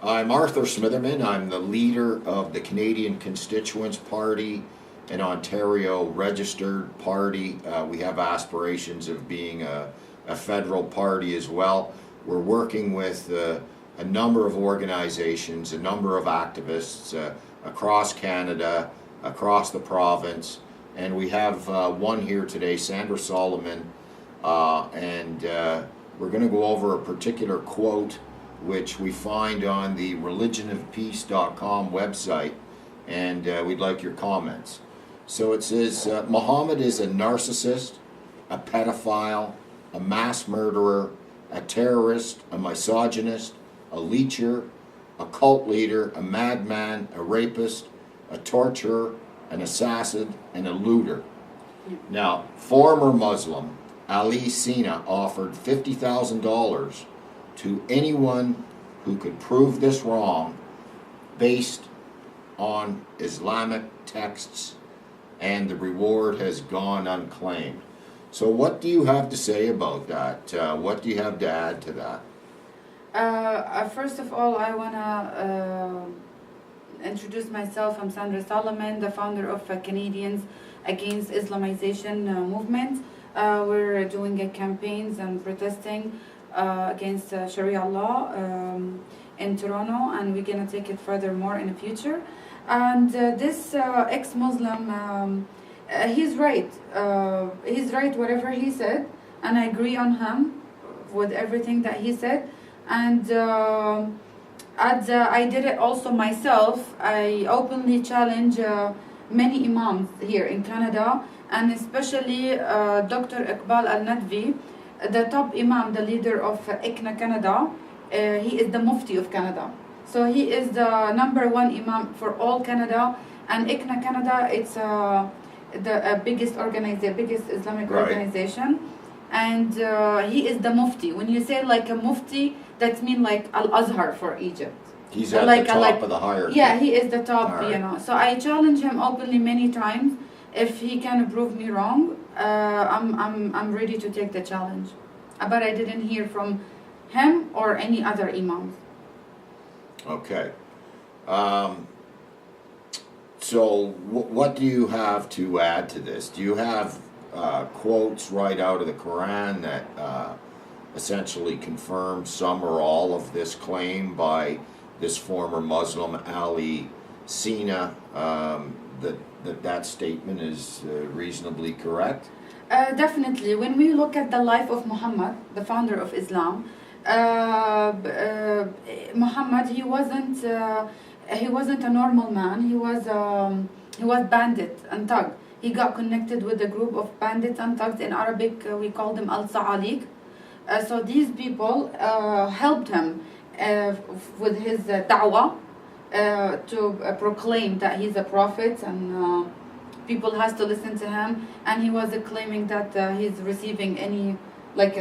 I'm Arthur Smitherman. I'm the leader of the Canadian Constituents Party, an Ontario registered party. We have aspirations of being a federal party as well. We're working with a number of organizations, a number of activists across Canada, across the province, and we have one here today, Sandra Solomon, and we're going to go over a particular quote which we find on the religionofpeace.com website, and we'd like your comments. So it says, Muhammad is a narcissist, a pedophile, a mass murderer, a terrorist, a misogynist, a leecher, a cult leader, a madman, a rapist, a torturer, an assassin, and a looter. Now, former Muslim Ali Sina offered $50,000 to anyone who could prove this wrong based on Islamic texts, and the reward has gone unclaimed. So what do you have to say about that? What do you have to add to that? First of all, I want to introduce myself. I'm Sandra Solomon, the founder of Canadians Against Islamization movement. We're doing campaigns and protesting against Sharia law in Toronto, and we're going to take it furthermore in the future. And this ex-Muslim, he's right. He's right whatever he said, and I agree on him with everything that he said. And I did it also myself. I openly challenge many imams here in Canada, and especially Dr. Iqbal Al-Nadvi, the top imam, the leader of ICNA Canada. He is the Mufti of Canada. So he is the #1 imam for all Canada, and ICNA Canada, it's the biggest Islamic organization, and he is the Mufti. When you say like a Mufti, that means like Al-Azhar for Egypt. He's at the top of the hierarchy. Yeah, he is the top, right. you know. So I challenge him openly many times. If he can prove me wrong, I'm ready to take the challenge. But I didn't hear from him or any other imams. Okay. So what do you have to add to this? Do you have quotes right out of the Quran that essentially confirm some or all of this claim by this former Muslim Ali Sina, that statement is reasonably correct? Definitely. When we look at the life of Muhammad, the founder of Islam, Muhammad, he wasn't a normal man. He was bandit and thug. He got connected with a group of bandits and thugs. In Arabic, we call them al-Sa'alik. So these people helped him with his da'wah to proclaim that he's a prophet, and people has to listen to him. And he was claiming that he's receiving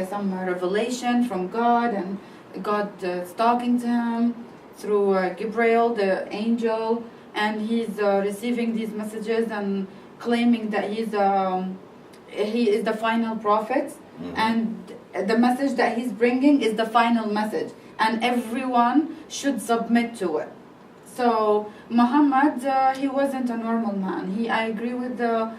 some revelation from God, and God is talking to him through Gabriel, the angel, and he's receiving these messages and claiming that he is the final prophet, and the message that he's bringing is the final message, and everyone should submit to it. So Muhammad, he wasn't a normal man. I agree with the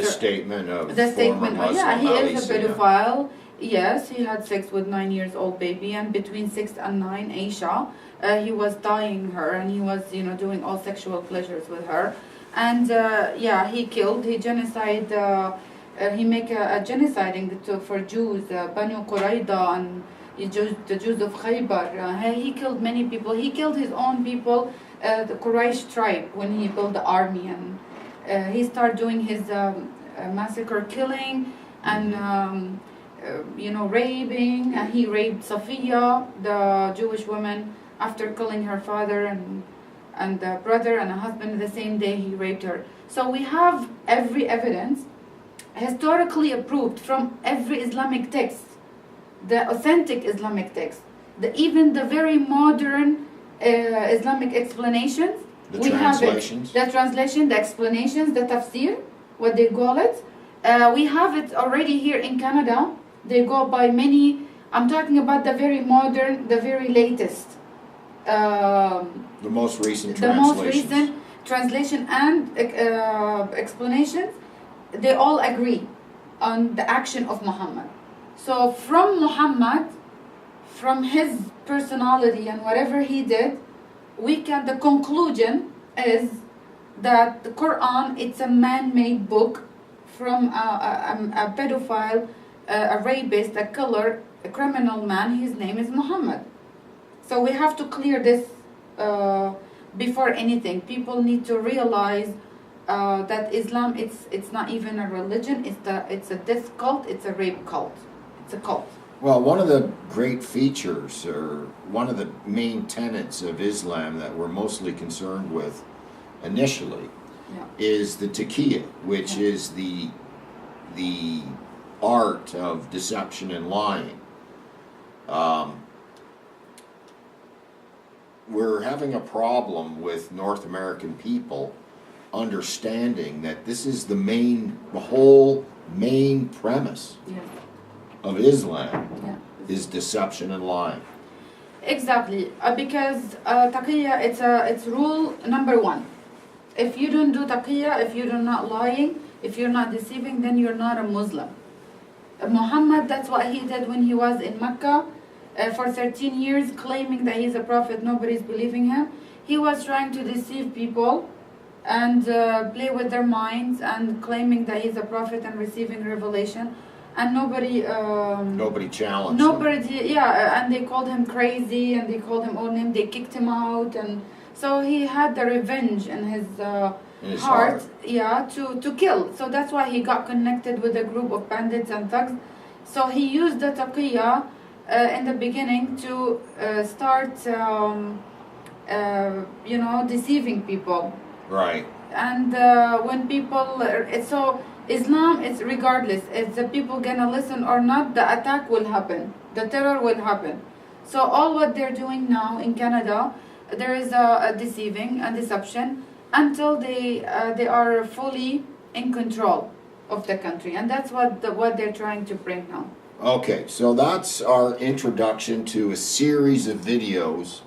statement of former Muslim yeah, he Ali is a Sina. pedophile. Yes, he had sex with 9-year-old baby, and between 6 and 9, Aisha, he was tying her, and he was, doing all sexual pleasures with her. And he genocide. He make a genociding for Jews, Banu Qurayda, and the Jews of Khaybar. He killed many people. He killed his own people, the Quraysh tribe, when he built the army, and he started doing his massacre killing and raping. And he raped Safiya, the Jewish woman, after killing her father and a brother and a husband the same day he raped her. So we have every evidence historically approved from every Islamic text, the authentic Islamic text, even the very modern Islamic explanations. The translations. The translation, the explanations, the tafsir, what they call it. We have it already here in Canada. They go by many I'm talking about the very modern, the very latest. The most recent The most translations. recent translation and explanations, they all agree on the action of Muhammad. So from Muhammad, from his personality and whatever he did, the conclusion is that the Quran, it's a man-made book from a pedophile, a rapist, a killer, a criminal man. His name is Muhammad. So we have to clear this before anything. People need to realize that Islam, it's not even a religion. It's a death cult. It's a rape cult. It's a cult. Well, one of the great features, or one of the main tenets of Islam that we're mostly concerned with initially, is the taqiyya, which is the art of deception and lying. We're having a problem with North American people understanding that this is the whole main premise of Islam is deception and lying. Exactly, because taqiyya, it's rule number one. If you don't do taqiyya, if you're not lying, if you're not deceiving, then you're not a Muslim. Muhammad, that's what he did when he was in Mecca for 13 years, claiming that he's a prophet. Nobody's believing him. He was trying to deceive people and play with their minds and claiming that he's a prophet and receiving revelation. And nobody challenged him. And they called him crazy and they called him all names. They kicked him out, and so he had the revenge in his heart, to kill. So that's why he got connected with a group of bandits and thugs. So he used the taqiyya in the beginning to start, deceiving people. Right. And when people, so Islam is regardless, if the people gonna listen or not, the attack will happen, the terror will happen. So all what they're doing now in Canada, there is a deceiving and deception until they are fully in control of the country, and that's what they're trying to bring now. Okay, so that's our introduction to a series of videos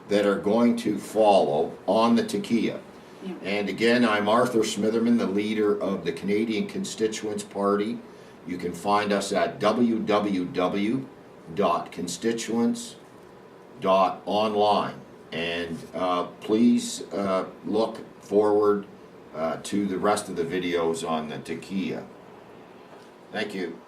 that are going to follow on the taqiyya. Yeah. And again, I'm Arthur Smitherman, the leader of the Canadian Constituents Party. You can find us at www.constituents.online. And please look forward to the rest of the videos on the taqiyya. Thank you.